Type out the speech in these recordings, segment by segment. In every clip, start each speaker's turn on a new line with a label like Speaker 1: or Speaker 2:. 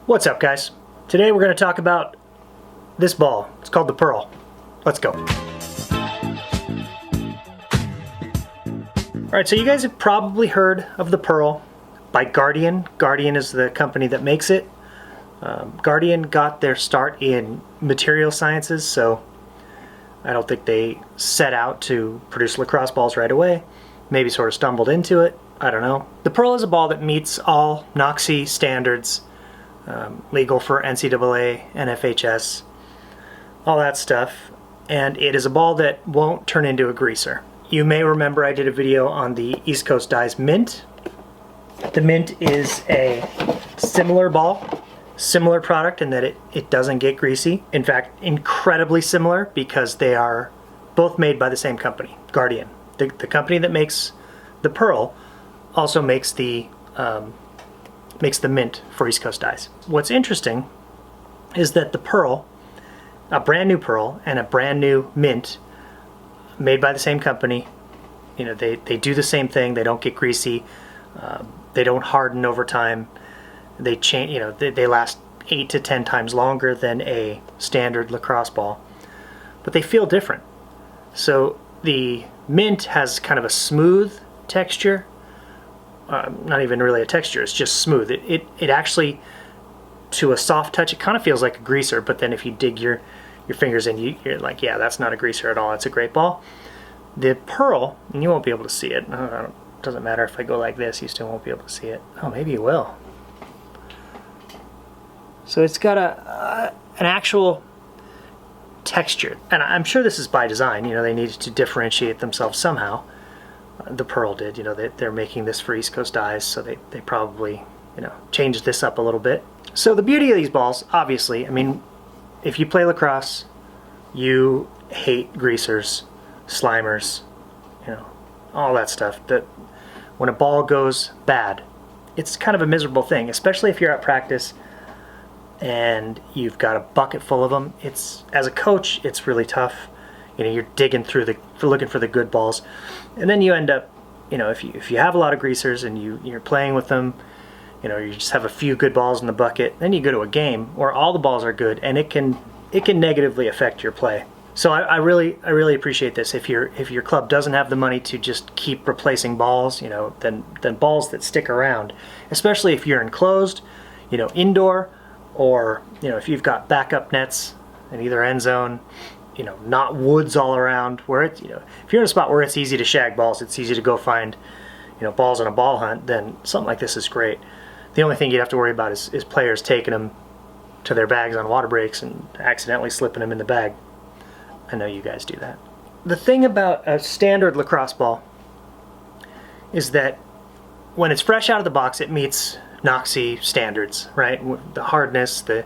Speaker 1: What's up, guys? Today we're going to talk about this ball. It's called the Pearl. Let's go. Alright, so you guys have probably heard of the Pearl by Guardian. Guardian is the company that makes it. Guardian got their start in material sciences, so I don't think they set out to produce lacrosse balls right away. Maybe sort of stumbled into it. I don't know. The Pearl is a ball that meets all Noxee standards, legal for NCAA, NFHS, all that stuff, and it is a ball that won't turn into a greaser. You may remember I did a video on the East Coast Dyes Mint. The Mint is a similar ball, similar product in that it doesn't get greasy. In fact, incredibly similar because they are both made by the same company, Guardian. The company that makes the Pearl also makes the Mint for East Coast Dyes. What's interesting is that the Pearl, a brand new Pearl and a brand new Mint made by the same company, you know, they do the same thing. They don't get greasy. They don't harden over time. They change, you know, they last 8 to 10 times longer than a standard lacrosse ball, but they feel different. So the Mint has kind of a smooth texture. Not even really a texture, it's just smooth. It actually, to a soft touch, it kind of feels like a greaser, but then if you dig your fingers in, you're like, yeah, that's not a greaser at all. It's a great ball. The Pearl, and you won't be able to see it. It doesn't matter if I go like this, you still won't be able to see it. Oh, maybe you will. So it's got an actual texture, and I'm sure this is by design. You know, they needed to differentiate themselves somehow. The Pearl did, you know, they're making this for East Coast Dyes, so they probably, you know, changed this up a little bit. So the beauty of these balls, obviously, I mean, if you play lacrosse, you hate greasers, slimers, you know, all that stuff. That when a ball goes bad, it's kind of a miserable thing, especially if you're at practice and you've got a bucket full of them. It's, as a coach, it's really tough. You know, you're digging through looking for the good balls, and then you end up, you know, if you have a lot of greasers and you're playing with them, you know, you just have a few good balls in the bucket, then you go to a game where all the balls are good, and it can negatively affect your play. So I really appreciate this. If your club doesn't have the money to just keep replacing balls, you know, then balls that stick around, especially if you're enclosed, you know, indoor, or, you know, if you've got backup nets in either end zone, you know, not woods all around, where it's, you know, if you're in a spot where it's easy to shag balls, it's easy to go find, you know, balls on a ball hunt, then something like this is great. The only thing you'd have to worry about is players taking them to their bags on water breaks and accidentally slipping them in the bag. I know you guys do that. The thing about a standard lacrosse ball is that when it's fresh out of the box, it meets Noxee standards, right? The hardness, you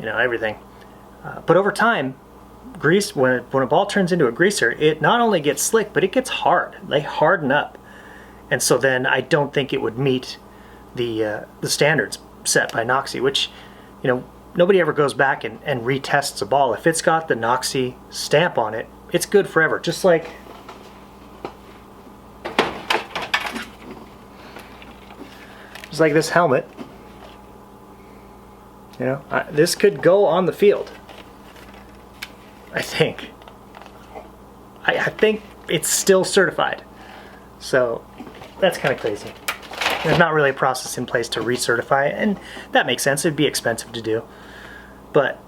Speaker 1: know, everything. But over time, when a ball turns into a greaser, it not only gets slick, but it gets hard. They harden up, and so then I don't think it would meet the standards set by Noxee, which, you know, nobody ever goes back and retests a ball. If it's got the Noxee stamp on it, it's good forever. Just like this helmet, you know, this could go on the field. I think. I think it's still certified. So that's kind of crazy. There's not really a process in place to recertify it, and that makes sense. It'd be expensive to do. But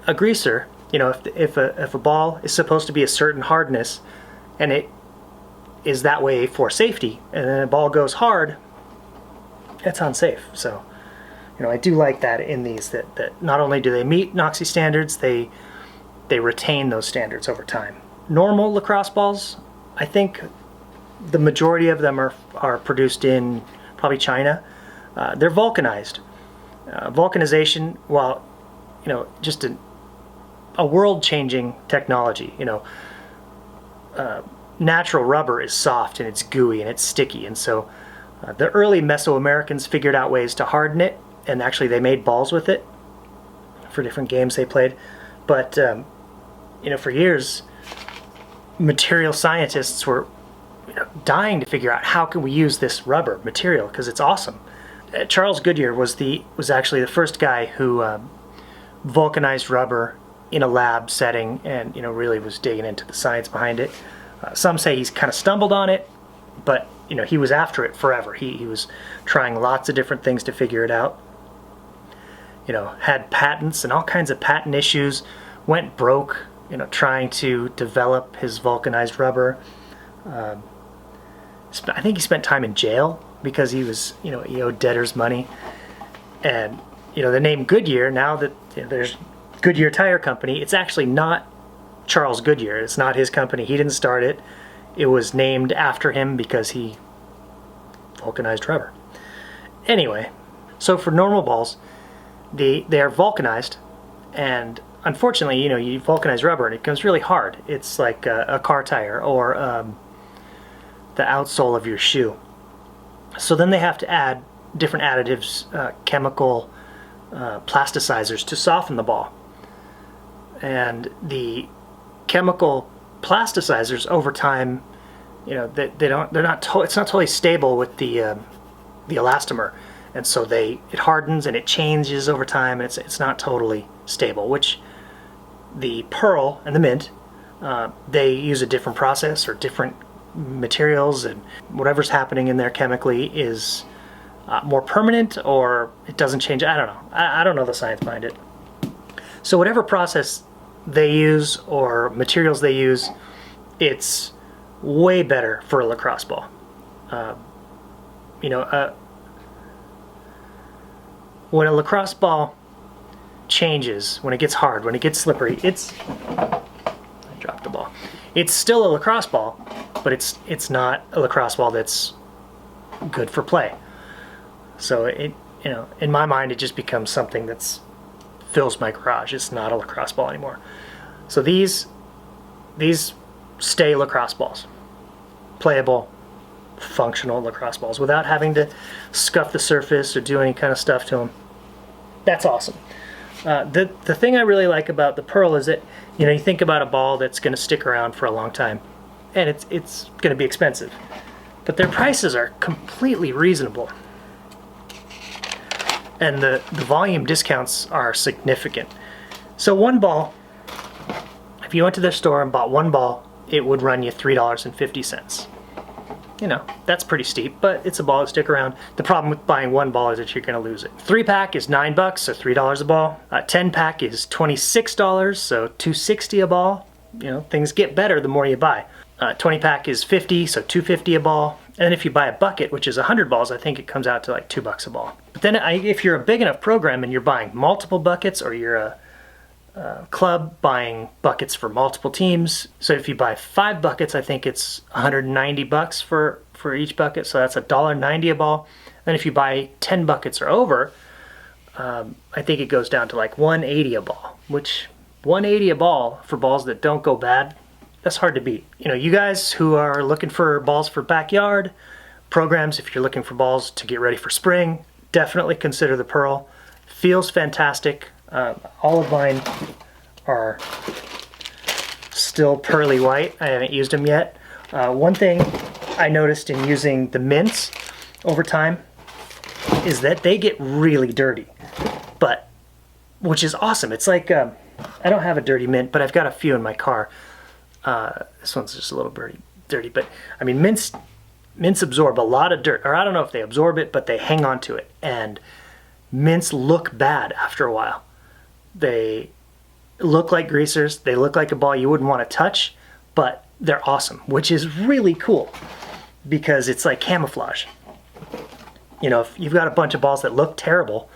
Speaker 1: a greaser, you know, if a ball is supposed to be a certain hardness and it is that way for safety, and then a ball goes hard, it's unsafe. So, you know, I do like that in these, that not only do they meet Noxee standards, they retain those standards over time. Normal lacrosse balls, I think the majority of them are produced in probably China. They're vulcanized. Vulcanization, while, you know, just a world-changing technology, you know, natural rubber is soft and it's gooey and it's sticky, and so the early Mesoamericans figured out ways to harden it, and actually they made balls with it for different games they played. But you know, for years, material scientists were, you know, dying to figure out how can we use this rubber material, because it's awesome. Charles Goodyear was actually the first guy who vulcanized rubber in a lab setting, and really was digging into the science behind it. Some say he's kind of stumbled on it, but he was after it forever. He was trying lots of different things to figure it out. Had patents and all kinds of patent issues, went broke, trying to develop his vulcanized rubber. I think he spent time in jail because he was, he owed debtors money. And, the name Goodyear, now that there's Goodyear Tire Company, it's actually not Charles Goodyear. It's not his company. He didn't start it. It was named after him because he vulcanized rubber. Anyway, so for normal balls, they are vulcanized, and unfortunately, you vulcanize rubber and it becomes really hard. It's like a car tire or the outsole of your shoe. So then they have to add different additives, chemical plasticizers to soften the ball. And the chemical plasticizers over time, it's not totally stable with the elastomer, and so it hardens and it changes over time, and it's not totally stable. Which the pearl and the mint, they use a different process or different materials, and whatever's happening in there chemically is more permanent, or it doesn't change. I don't know. I don't know the science behind it. So whatever process they use or materials they use, it's way better for a lacrosse ball. When a lacrosse ball changes, when it gets hard, when it gets slippery, I dropped the ball. It's still a lacrosse ball, but it's not a lacrosse ball that's good for play. So in my mind, it just becomes something that's fills my garage. It's not a lacrosse ball anymore. So these stay lacrosse balls, playable, functional lacrosse balls without having to scuff the surface or do any kind of stuff to them. That's awesome. The thing I really like about the pearl is that you think about a ball that's going to stick around for a long time, and it's going to be expensive, but their prices are completely reasonable. And the volume discounts are significant. So one ball, if you went to their store and bought one ball, it would run you $3.50. That's pretty steep, but it's a ball that stick around. The problem with buying one ball is that you're going to lose it. 3-pack is $9, so $3 a ball. 10-pack is $26, so $2.60 a ball. Things get better the more you buy. 20-pack is $50, so $2.50 a ball. And then if you buy a bucket, which is 100 balls, I think it comes out to like $2 a ball. But then if you're a big enough program and you're buying multiple buckets, or you're a club buying buckets for multiple teams, so if you buy 5 buckets, I think it's $190 for each bucket, so that's $1.90 a ball. And if you buy 10 buckets or over, I think it goes down to like $1.80 a ball, which $1.80 a ball for balls that don't go bad, that's hard to beat. You guys who are looking for balls for backyard programs, if you're looking for balls to get ready for spring, definitely consider the pearl. Feels fantastic. All of mine are still pearly white. I haven't used them yet. One thing I noticed in using the mints over time is that they get really dirty, which is awesome. It's like, I don't have a dirty mint, but I've got a few in my car. This one's just a little dirty, but I mean, mints absorb a lot of dirt, or I don't know if they absorb it, but they hang on to it, and mints look bad after a while. They look like greasers. They look like a ball you wouldn't want to touch, but they're awesome, which is really cool because it's like camouflage. If you've got a bunch of balls that look terrible,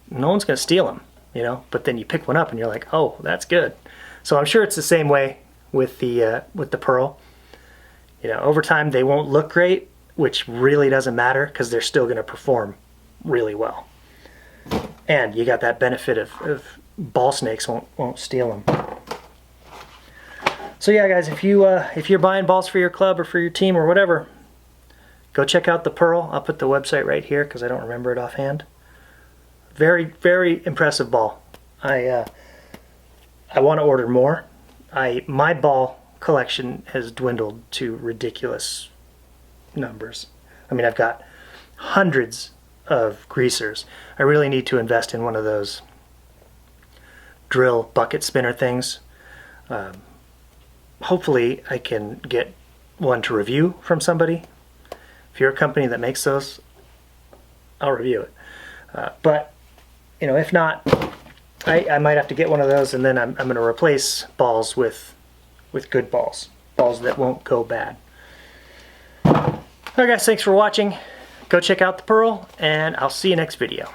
Speaker 1: no one's going to steal them, but then you pick one up and you're like, oh, that's good. So I'm sure it's the same way with the pearl. Over time they won't look great, which really doesn't matter because they're still going to perform really well. And you got that benefit of ball snakes won't steal them. So yeah, guys, if you're buying balls for your club or for your team or whatever, go check out the pearl. I'll put the website right here because I don't remember it offhand. Very, very impressive ball. I want to order more. My ball collection has dwindled to ridiculous numbers. I mean, I've got hundreds of greasers. I really need to invest in one of those drill bucket spinner things. Hopefully I can get one to review from somebody. If you're a company that makes those, I'll review it. But you know, if not, I might have to get one of those, and then I'm going to replace balls with good balls that won't go bad. Alright guys, thanks for watching. Go check out the Pearl, and I'll see you next video.